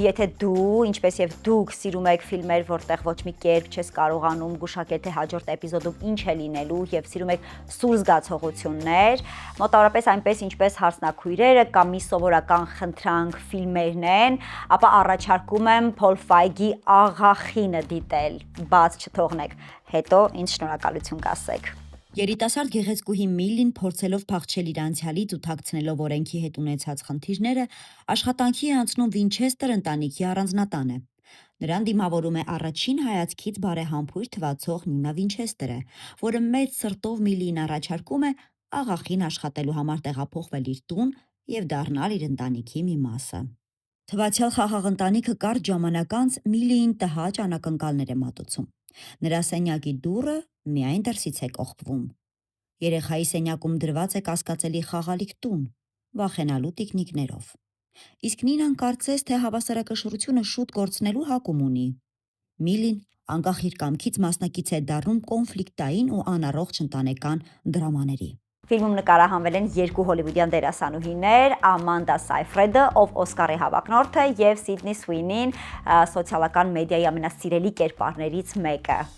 Եթե դու, ինչպես եւ դուք սիրում եք ֆիլմեր, որտեղ ոչ մի կերպ չես կարողանում գուշակել, թե հաջորդ էպիզոդում ինչ է լինելու եւ սիրում եք սուր զգացողություններ, մոտավորապես այնպես ինչպես Հարսնաքույրերը կամ մի սովորական խնդրանք ֆիլմերն են, ապա առաջարկում եմ Փոլ Ֆայգի Աղախինը դիտել, բաց չթողնեք, հետո ինձ շնորհակալություն կասեք։ Երիտասարդ գեղեցկուհի Միլլին փորձելով փախչել իր անցյալից ու թաքցնելով օրենքի հետ ունեցած խնդիրները, աշխատանքի է անցնում Վինչեսթեր ընտանիքի առանձնատանը։ Նրան դիմավորում է առաջին հայացքից բարեհամբույր թվացող Նինա Վինչեսթերը, որը մեծ սրտով Միլլիին առաջարկում է աղախին աշխատելու համար տեղափոխվել իր տուն եւ դառնալ իր ընտանիքի մի մասը։ Թվացյալ խաղաղ ընտանիքը կարճ ժամանակ անց Միլլիին տհաճ անակնկալներ է մատուցում։ Նրա սենյակի դուռը միայն դրսից է կողպվում։ Երեխայի սենյակում դրված է կասկածելի խաղալիք տուն, վախենալու տիկնիկներով։ Իսկ Նինան կարծես թե հավասարակշռությունը շուտ կորցնելու հակում ունի։ Միլլին անկախ իր կամքից մասնակից է դառնում կոնֆլիկտային ու անառողջ ընտանեկան դրամաների։ Ֆիլմում նկարահանվել են երկու հոլիվուդյան դերասանուհիներ՝ Ամանդա Սայֆրեդը, ով Օսկարի հավակնորդ է, եւ Սիդնի Սուինին, սոցիալական մեդիայի ամենասիրելի կերպարներից մեկը։